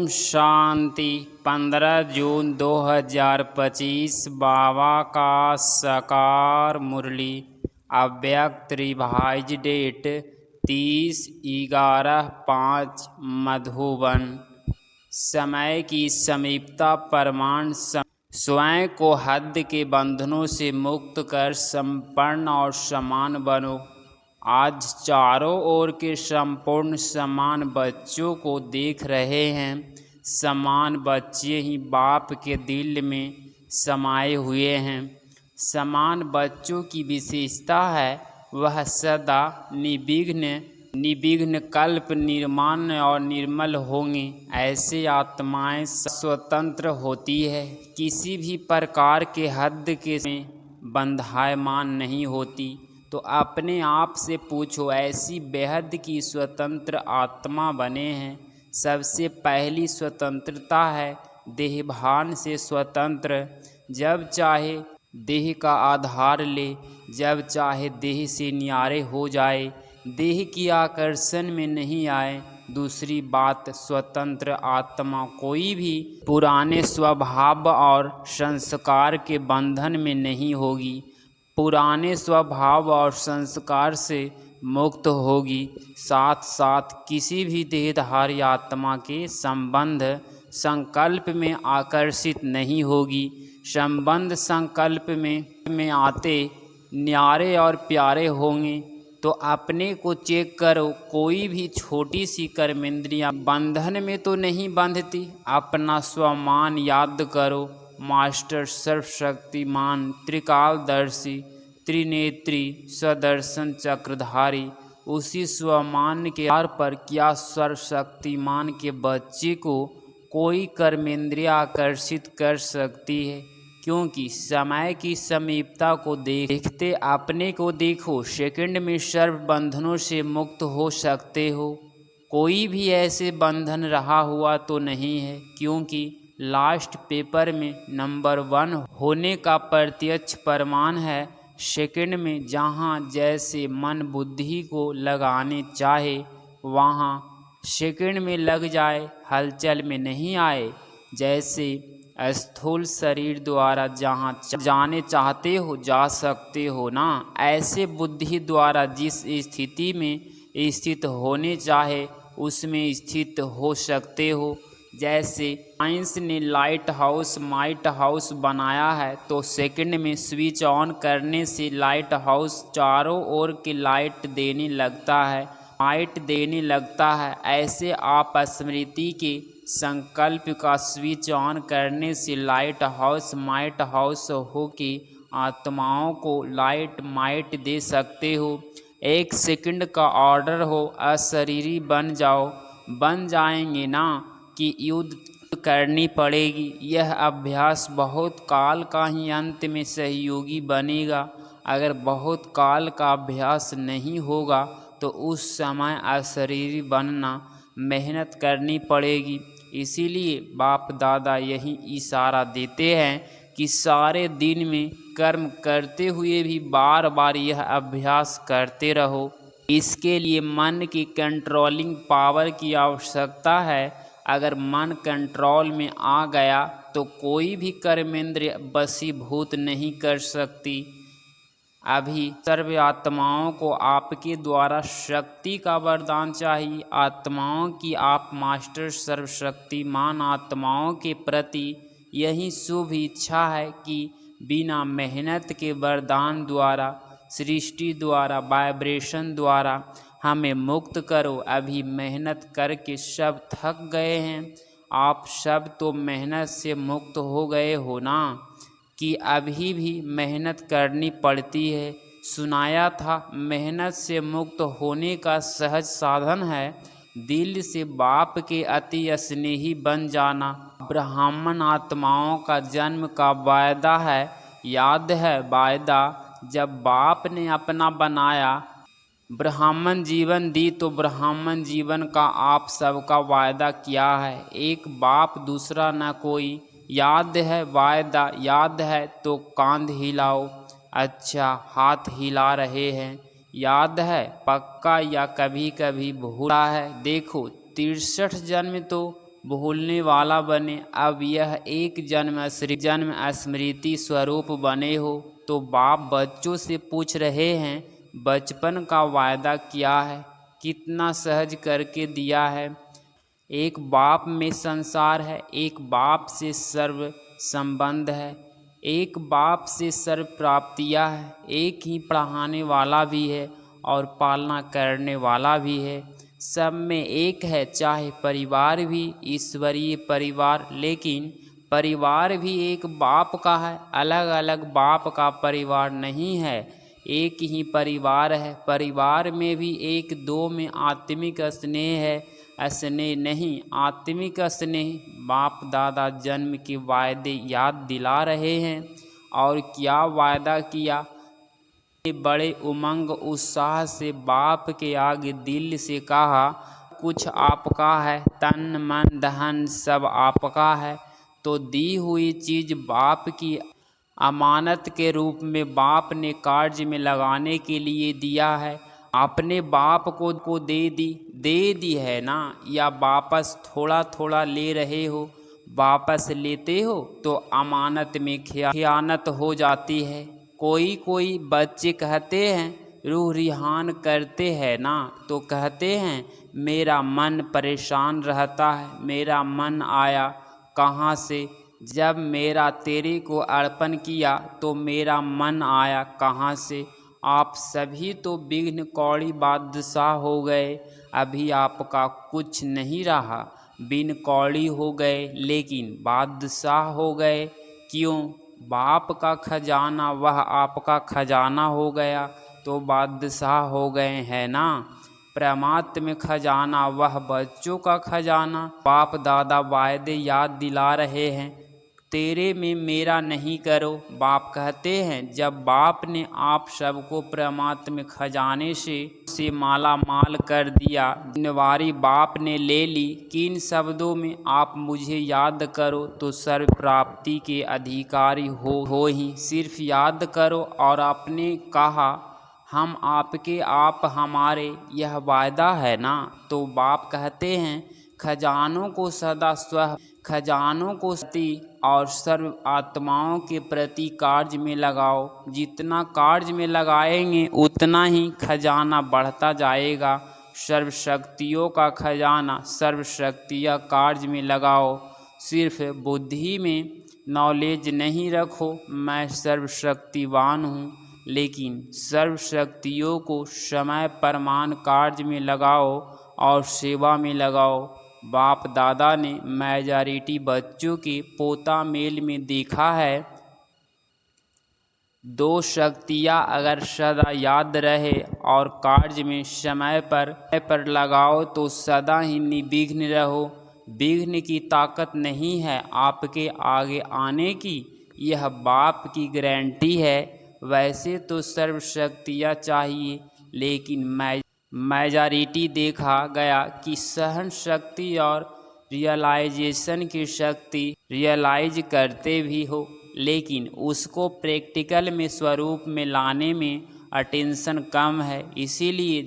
शांति। 15 जून 2025 बाबा का साकार मुरली। अव्यक्त रिवाइज डेट 30/11/5 मधुबन। समय की समीपता प्रमाण स्वयं को हद के बंधनों से मुक्त कर संपन्न और समान बनो। आज चारों ओर के संपूर्ण समान बच्चों को देख रहे हैं। समान बच्चे ही बाप के दिल में समाये हुए हैं। समान बच्चों की विशेषता है वह सदा निर्विघ्न कल्प निर्माण और निर्मल होंगे। ऐसे आत्माएं स्वतंत्र होती है, किसी भी प्रकार के हद के में बंधायमान नहीं होती। तो अपने आप से पूछो, ऐसी बेहद की स्वतंत्र आत्मा बने हैं। सबसे पहली स्वतंत्रता है देहभान से स्वतंत्र। जब चाहे देह का आधार ले, जब चाहे देह से न्यारे हो जाए, देह की आकर्षण में नहीं आए। दूसरी बात, स्वतंत्र आत्मा कोई भी पुराने स्वभाव और संस्कार के बंधन में नहीं होगी, पुराने स्वभाव और संस्कार से मुक्त होगी। साथ साथ किसी भी देहधारी आत्मा के संबंध संकल्प में आकर्षित नहीं होगी। संबंध संकल्प में आते न्यारे और प्यारे होंगे। तो अपने को चेक करो, कोई भी छोटी सी कर्मेंद्रियां बंधन में तो नहीं बंधती। अपना स्वमान याद करो। मास्टर सर्वशक्तिमान त्रिकालदर्शी त्रिनेत्री सदर्शन चक्रधारी, उसी स्वमान के आधार पर क्या सर्वशक्तिमान के बच्चे को कोई कर्मेंद्रिया आकर्षित कर सकती है? क्योंकि समय की समीपता को देखते अपने को देखो। सेकंड में सर्व बंधनों से मुक्त हो सकते हो। कोई भी ऐसे बंधन रहा हुआ तो नहीं है, क्योंकि लास्ट पेपर में नंबर 1 होने का प्रत्यक्ष प्रमाण है। सेकंड में जहाँ जैसे मन बुद्धि को लगाने चाहे वहाँ सेकंड में लग जाए, हलचल में नहीं आए। जैसे स्थूल शरीर द्वारा जहाँ जाने चाहते हो जा सकते हो ना, ऐसे बुद्धि द्वारा जिस स्थिति में स्थित होने चाहे उसमें स्थित हो सकते हो। जैसे साइंस ने लाइट हाउस माइट हाउस बनाया है, तो सेकंड में स्विच ऑन करने से लाइट हाउस चारों ओर की लाइट देने लगता है, लाइट देने लगता है। ऐसे आप स्मृति के संकल्प का स्विच ऑन करने से लाइट हाउस माइट हाउस हो के आत्माओं को लाइट माइट दे सकते हो। 1 सेकंड का ऑर्डर हो, अशरीरी बन जाओ, बन जाएंगे ना कि युद्ध करनी पड़ेगी। यह अभ्यास बहुत काल का ही अंत में सहयोगी बनेगा। अगर बहुत काल का अभ्यास नहीं होगा तो उस समय अशरीरी बनना मेहनत करनी पड़ेगी। इसीलिए बाप दादा यही इशारा देते हैं कि सारे दिन में कर्म करते हुए भी बार बार यह अभ्यास करते रहो। इसके लिए मन की कंट्रोलिंग पावर की आवश्यकता है। अगर मन कंट्रोल में आ गया तो कोई भी कर्मेंद्रिय वशीभूत नहीं कर सकती। अभी सर्व आत्माओं को आपके द्वारा शक्ति का वरदान चाहिए। आत्माओं की आप मास्टर सर्वशक्तिमान आत्माओं के प्रति यही शुभ इच्छा है कि बिना मेहनत के वरदान द्वारा, सृष्टि द्वारा, वाइब्रेशन द्वारा हमें मुक्त करो। अभी मेहनत करके सब थक गए हैं। आप सब तो मेहनत से मुक्त हो गए हो ना, कि अभी भी मेहनत करनी पड़ती है। सुनाया था मेहनत से मुक्त होने का सहज साधन है दिल से बाप के अति स्नेही बन जाना। ब्राह्मण आत्माओं का जन्म का वायदा है, याद है वायदा जब बाप ने अपना बनाया ब्राह्मण जीवन दी, तो ब्राह्मण जीवन का आप सबका वायदा किया है। एक बाप दूसरा न कोई, याद है वायदा? याद है तो कांध हिलाओ। अच्छा, हाथ हिला रहे हैं। याद है पक्का या कभी कभी भूला है? देखो 63 जन्म तो भूलने वाला बने। अब यह एक जन्म स्मृति स्वरूप बने हो। तो बाप बच्चों से पूछ रहे हैं, बचपन का वायदा क्या है, कितना सहज करके दिया है। एक बाप में संसार है, एक बाप से सर्व संबंध है, एक बाप से सर्व प्राप्तियाँ है। एक ही पढ़ाने वाला भी है और पालना करने वाला भी है। सब में एक है, चाहे परिवार भी ईश्वरीय परिवार, लेकिन परिवार भी एक बाप का है, अलग अलग बाप का परिवार नहीं है, एक ही परिवार है। परिवार में भी एक दो में आत्मिक स्नेह है, स्नेह नहीं आत्मिक स्नेह। बाप दादा जन्म के वायदे याद दिला रहे हैं। और क्या वायदा किया, बड़े उमंग उत्साह से बाप के आगे दिल से कहा, कुछ आपका है, तन मन धन सब आपका है। तो दी हुई चीज़ बाप की अमानत के रूप में बाप ने कार्य में लगाने के लिए दिया है। आपने बाप को दे दी है ना, या वापस थोड़ा थोड़ा ले रहे हो। वापस लेते हो तो अमानत में खयानत हो जाती है। कोई बच्चे कहते हैं, रूह रिहान करते हैं ना, तो कहते हैं मेरा मन परेशान रहता है, मेरा मन आया कहाँ से, जब मेरा तेरे को अर्पण किया तो मेरा मन आया कहाँ से। आप सभी तो विघ्न कौड़ी बादशाह हो गए, अभी आपका कुछ नहीं रहा। बिन कौड़ी हो गए लेकिन बादशाह हो गए। क्यों? बाप का खजाना वह आपका खजाना हो गया तो बादशाह हो गए हैं ना। परमात्म खजाना वह बच्चों का खजाना। बाप दादा वायदे याद दिला रहे हैं, तेरे में मेरा नहीं करो। बाप कहते हैं, जब बाप ने आप सबको परमात्म खजाने से माला माल कर दिया, जिम्मेवारी बाप ने ले ली। किन शब्दों में, आप मुझे याद करो तो सर्व प्राप्ति के अधिकारी हो ही। सिर्फ याद करो। और आपने कहा हम आपके आप हमारे, यह वायदा है ना। तो बाप कहते हैं, खजानों को सदा खजानों को सती और सर्व आत्माओं के प्रति कार्य में लगाओ। जितना कार्य में लगाएंगे उतना ही खजाना बढ़ता जाएगा। सर्वशक्तियों का खजाना, सर्वशक्तियाँ कार्य में लगाओ। सिर्फ बुद्धि में नॉलेज नहीं रखो मैं सर्वशक्तिवान हूँ, लेकिन सर्वशक्तियों को समय प्रमाण कार्य में लगाओ और सेवा में लगाओ। बाप दादा ने मेजॉरिटी बच्चों के पोता मेल में देखा है, दो शक्तियाँ अगर सदा याद रहे और कार्य में समय पर लगाओ तो सदा ही निर्विघ्न रहो। विघ्न की ताकत नहीं है आपके आगे आने की, यह बाप की गारंटी है। वैसे तो सर्व शक्तियाँ चाहिए, लेकिन मेजॉरिटी देखा गया कि सहन शक्ति और रियलाइजेशन की शक्ति रियलाइज करते भी हो, लेकिन उसको प्रैक्टिकल में स्वरूप में लाने में अटेंशन कम है। इसीलिए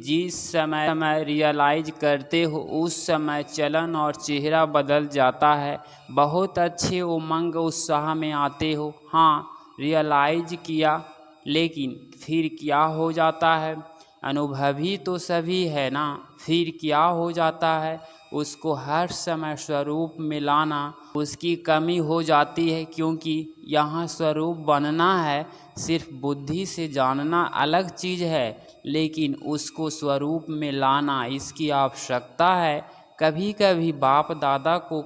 जिस समय रियलाइज करते हो उस समय चलन और चेहरा बदल जाता है। बहुत अच्छे उमंग उत्साह में आते हो। हाँ, रियलाइज किया, लेकिन फिर क्या हो जाता है? अनुभवी तो सभी है ना, फिर क्या हो जाता है? उसको हर समय स्वरूप में लाना उसकी कमी हो जाती है, क्योंकि यहाँ स्वरूप बनना है। सिर्फ बुद्धि से जानना अलग चीज़ है, लेकिन उसको स्वरूप में लाना इसकी आवश्यकता है। कभी कभी बाप दादा को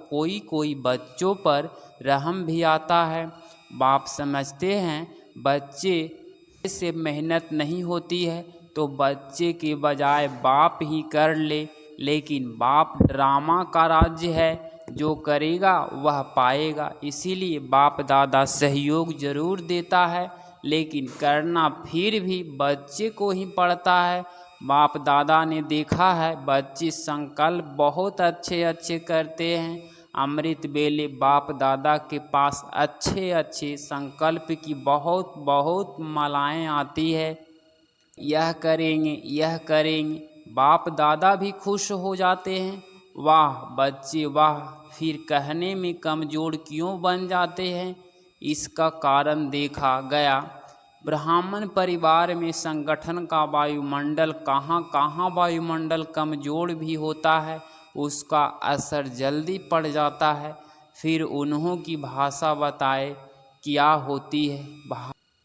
कोई बच्चों पर रहम भी आता है। बाप समझते हैं बच्चे से मेहनत नहीं होती है, तो बच्चे के बजाय बाप ही कर ले। लेकिन बाप ड्रामा का राज्य है, जो करेगा वह पाएगा। इसीलिए बाप दादा सहयोग जरूर देता है, लेकिन करना फिर भी बच्चे को ही पड़ता है। बाप दादा ने देखा है बच्चे संकल्प बहुत अच्छे करते हैं। अमृत बेले बाप दादा के पास अच्छे संकल्प की बहुत मालाएं आती है। यह करेंगे बाप दादा भी खुश हो जाते हैं। वाह बच्चे वाह, फिर कहने में कमज़ोर क्यों बन जाते हैं? इसका कारण देखा गया ब्राह्मण परिवार में संगठन का वायुमंडल कहाँ कहाँ वायुमंडल कमज़ोर भी होता है, उसका असर जल्दी पड़ जाता है। फिर उन्हों की भाषा बताए क्या होती है।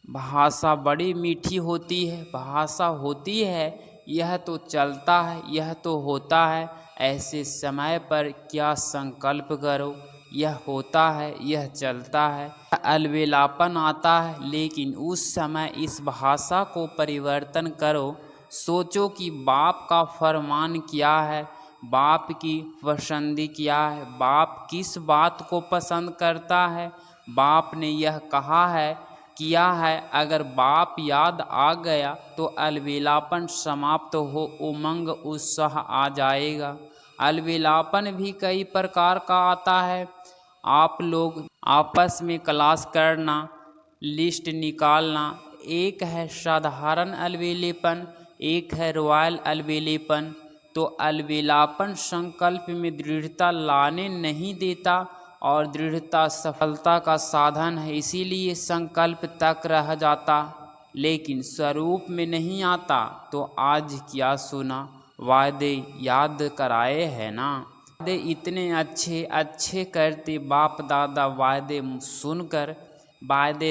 भाषा बड़ी मीठी होती है, भाषा होती है, यह तो चलता है, यह तो होता है। ऐसे समय पर क्या संकल्प करो, यह होता है, यह चलता है, अलबेलापन आता है। लेकिन उस समय इस भाषा को परिवर्तन करो। सोचो कि बाप का फरमान क्या है, बाप की पसंदी क्या है, बाप किस बात को पसंद करता है। बाप ने यह कहा है, किया है। अगर बाप याद आ गया तो अलबेलापन समाप्त हो, उमंग उत्साह आ जाएगा। अलबेलापन भी कई प्रकार का आता है। आप लोग आपस में क्लास करना, लिस्ट निकालना। एक है साधारण अलबेलेपन, एक है रॉयल अलबेलेपन। तो अलबेलापन संकल्प में दृढ़ता लाने नहीं देता और दृढ़ता सफलता का साधन है, इसीलिए संकल्प तक रह जाता लेकिन स्वरूप में नहीं आता। तो आज क्या सुना, वादे याद कराए हैं ना। वादे इतने अच्छे अच्छे करते बाप दादा, वादे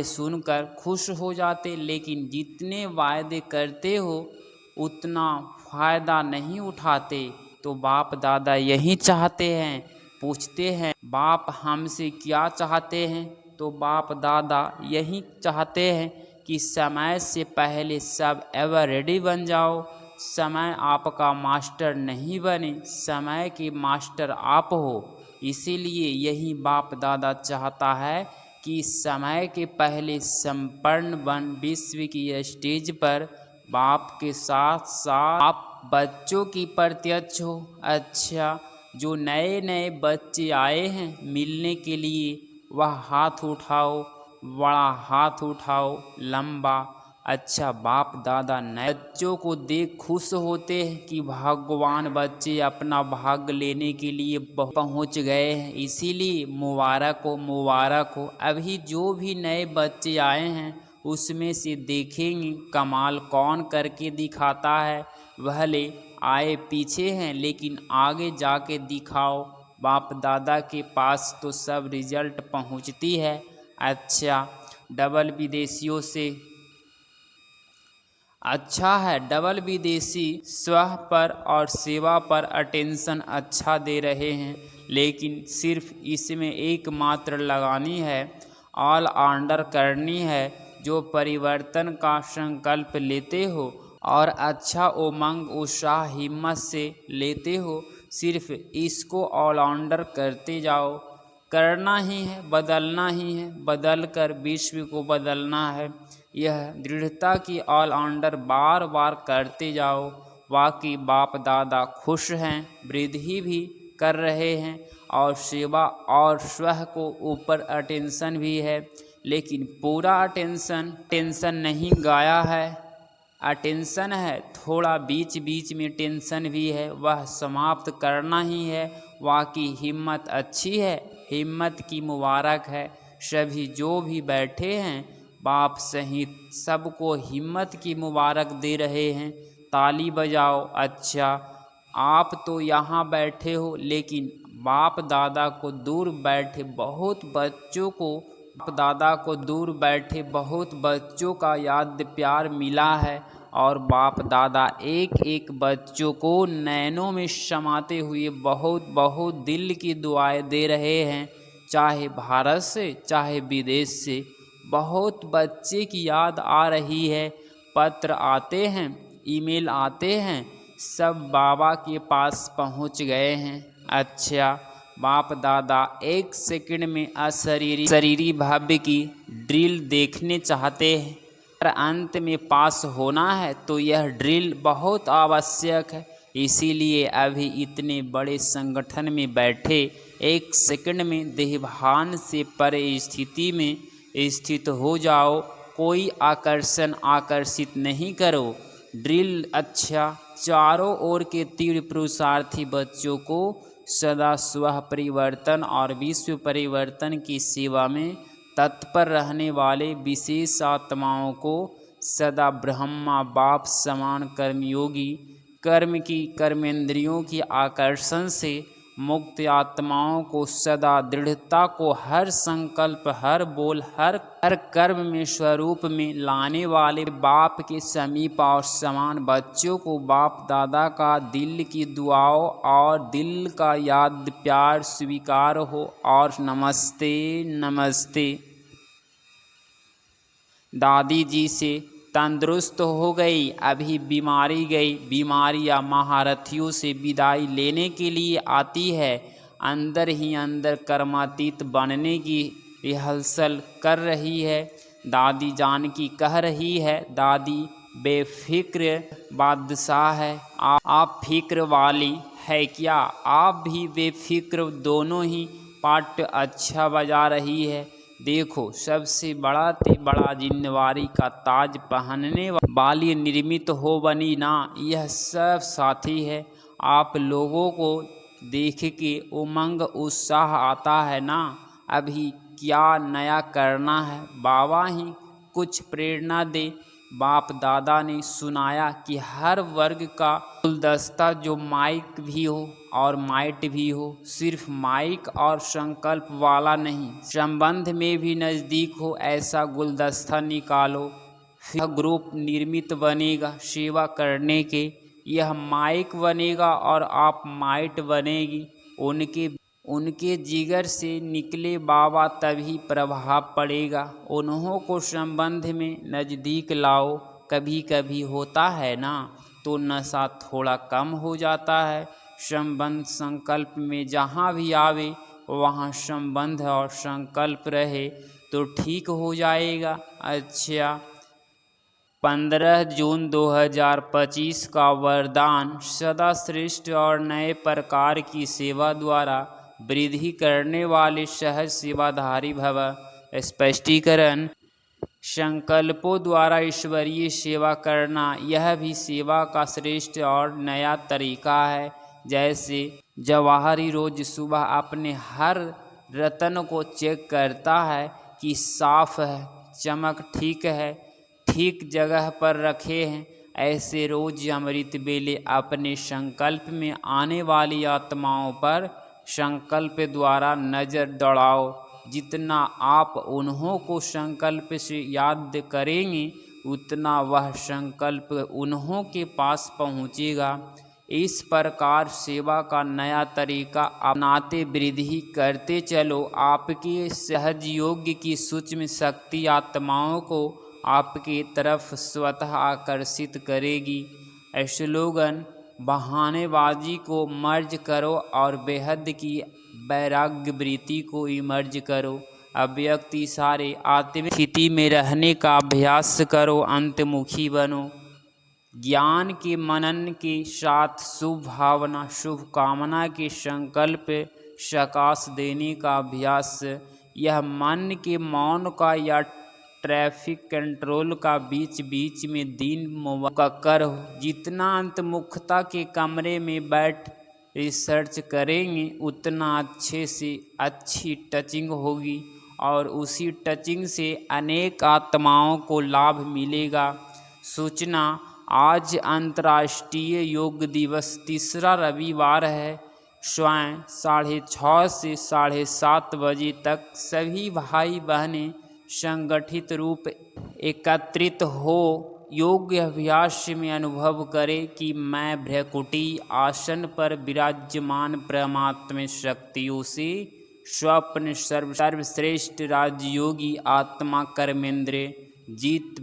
सुनकर खुश हो जाते। लेकिन जितने वादे करते हो उतना फ़ायदा नहीं उठाते। तो बाप दादा यही चाहते हैं, पूछते हैं बाप हमसे क्या चाहते हैं। तो बाप दादा यही चाहते हैं कि समय से पहले सब एवर रेडी बन जाओ। समय आपका मास्टर नहीं बने, समय के मास्टर आप हो। इसीलिए यही बाप दादा चाहता है कि समय के पहले संपन्न बन विश्व की स्टेज पर बाप के साथ साथ आप बच्चों की प्रत्यक्ष हो। अच्छा, जो नए नए बच्चे आए हैं मिलने के लिए, वह हाथ उठाओ, बड़ा हाथ उठाओ, लंबा। अच्छा, बाप दादा नए बच्चों को देख खुश होते हैं कि भगवान बच्चे अपना भाग लेने के लिए पहुंच गए हैं, इसीलिए मुबारक हो, मुबारक हो। अभी जो भी नए बच्चे आए हैं उसमें से देखेंगे कमाल कौन करके दिखाता है। भले आए पीछे हैं लेकिन आगे जाके दिखाओ। बाप दादा के पास तो सब रिजल्ट पहुंचती है। अच्छा, डबल विदेशियों से अच्छा है, डबल विदेशी स्व पर और सेवा पर अटेंशन अच्छा दे रहे हैं, लेकिन सिर्फ इसमें एकमात्र लगानी है, ऑल आउंडर करनी है। जो परिवर्तन का संकल्प लेते हो और अच्छा उमंग उत्साह हिम्मत से लेते हो, सिर्फ इसको ऑल आउंडर करते जाओ। करना ही है, बदलना ही है, बदल कर विश्व को बदलना है। यह दृढ़ता की ऑल आउंडर बार बार करते जाओ। वाकई बाप दादा खुश हैं, वृद्धि भी कर रहे हैं और सेवा और स्व को ऊपर अटेंशन भी है। लेकिन पूरा टेंशन नहीं गाया है, अटेंशन है, थोड़ा बीच बीच में टेंशन भी है, वह समाप्त करना ही है। वाकई हिम्मत अच्छी है, हिम्मत की मुबारक है। सभी जो भी बैठे हैं बाप सहित सबको हिम्मत की मुबारक दे रहे हैं, ताली बजाओ। अच्छा, आप तो यहाँ बैठे हो लेकिन बाप दादा को दूर बैठे बहुत बच्चों को बाप दादा को दूर बैठे बहुत बच्चों का याद प्यार मिला है और बाप दादा एक एक बच्चों को नैनों में समाते हुए बहुत बहुत दिल की दुआएं दे रहे हैं। चाहे भारत से चाहे विदेश से बहुत बच्चे की याद आ रही है, पत्र आते हैं, ईमेल आते हैं, सब बाबा के पास पहुंच गए हैं। अच्छा, बाप दादा एक सेकंड में शरीरी भव्य की ड्रिल देखने चाहते हैं। अगर अंत में पास होना है तो यह ड्रिल बहुत आवश्यक है। इसीलिए अभी इतने बड़े संगठन में बैठे एक सेकंड में देहभान से परे स्थिति में स्थित हो जाओ। कोई आकर्षित नहीं करो। ड्रिल अच्छा चारों ओर के तीव्र पुरुषार्थी बच्चों को सदा स्व परिवर्तन और विश्व परिवर्तन की सेवा में तत्पर रहने वाले विशेष आत्माओं को सदा ब्रह्मा बाप समान कर्मयोगी, कर्म की कर्मेंद्रियों की आकर्षण से मुक्त आत्माओं को सदा दृढ़ता को हर संकल्प, हर बोल, हर कर्म में स्वरूप में लाने वाले बाप के समीप और समान बच्चों को बाप दादा का दिल की दुआओं और दिल का याद प्यार स्वीकार हो। और नमस्ते नमस्ते। दादी जी से तंदुरुस्त हो गई, अभी बीमारी गई। बीमारी या महारथियों से विदाई लेने के लिए आती है। अंदर ही अंदर कर्मातीत बनने की रिहर्सल कर रही है। दादी जानकी कह रही है, दादी बेफिक्र बादशाह है, आप फिक्र वाली है क्या? आप भी बेफिक्र, दोनों ही पार्ट अच्छा बजा रही है। देखो, सबसे बड़ा ते बड़ा जिम्मेवारी का ताज पहनने वाली निर्मित हो बनी ना, यह सब साथी है। आप लोगों को देख के उमंग उत्साह आता है ना, अभी क्या नया करना है, बाबा ही कुछ प्रेरणा दे। बाप दादा ने सुनाया कि हर वर्ग का गुलदस्ता जो माइक भी हो और माइट भी हो, सिर्फ माइक और संकल्प वाला नहीं, संबंध में भी नज़दीक हो, ऐसा गुलदस्ता निकालो। फिर ग्रुप निर्मित बनेगा सेवा करने के। यह माइक बनेगा और आप माइट बनेगी। उनके जिगर से निकले बाबा, तभी प्रभाव पड़ेगा। उन्हों को संबंध में नज़दीक लाओ। कभी कभी होता है ना, तो नशा थोड़ा कम हो जाता है। संबंध संकल्प में जहाँ भी आवे वहाँ संबंध और संकल्प रहे तो ठीक हो जाएगा। अच्छा, 15 जून 2025 का वरदान सदा श्रेष्ठ और नए प्रकार की सेवा द्वारा वृद्धि करने वाले सहज सेवाधारी भव। स्पष्टीकरण, संकल्पों द्वारा ईश्वरीय सेवा करना यह भी सेवा का श्रेष्ठ और नया तरीका है। जैसे जवाहरी रोज सुबह अपने हर रत्न को चेक करता है कि साफ है, चमक ठीक है, ठीक जगह पर रखे हैं, ऐसे रोज अमृत बेले अपने संकल्प में आने वाली आत्माओं पर संकल्प द्वारा नज़र दौड़ाओ। जितना आप उन्हों को संकल्प से याद करेंगे उतना वह संकल्प उन्हों के पास पहुँचेगा। इस प्रकार सेवा का नया तरीका अपनाते वृद्धि करते चलो। आपके सहज योग्य की सूक्ष्म शक्ति आत्माओं को आपकी तरफ स्वतः आकर्षित करेगी। स्लोगन, बहानेबाजी को मर्ज करो और बेहद की वैराग्य वृत्ति को इमर्ज करो। अव्यक्त सारे आत्मिक स्थिति में रहने का अभ्यास करो, अंतमुखी बनो। ज्ञान के मनन के साथ शुभ भावना शुभ कामना के संकल्प सकाश देने का अभ्यास। यह मन के मौन का या ट्रैफिक कंट्रोल का बीच बीच में दिन मुकक्कर हो। जितना अंतमुखता के कमरे में बैठ रिसर्च करेंगे उतना अच्छे से अच्छी टचिंग होगी और उसी टचिंग से अनेक आत्माओं को लाभ मिलेगा। सूचना, आज अंतर्राष्ट्रीय योग दिवस तीसरा रविवार है। स्वयं 6:30 से 7:30 बजे तक सभी भाई बहनें संगठित रूप एकत्रित हो योग अभ्यास में अनुभव करें कि मैं भ्रकुटी आसन पर विराजमान परमात्म शक्तियों से स्वप्न सर्वश्रेष्ठ राजयोगी आत्मा कर्मेंद्र जीत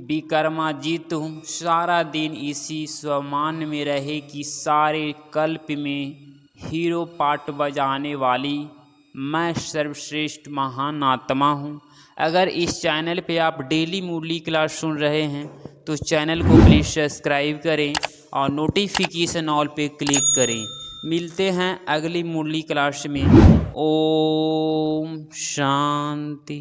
विकर्माजीत हूँ। सारा दिन इसी स्वमान में रहे कि सारे कल्प में हीरो पार्ट बजाने वाली मैं सर्वश्रेष्ठ महान आत्मा हूँ। अगर इस चैनल पे आप डेली मुरली क्लास सुन रहे हैं तो चैनल को प्लीज़ सब्सक्राइब करें और नोटिफिकेशन ऑल पे क्लिक करें। मिलते हैं अगली मुरली क्लास में। ओम शांति।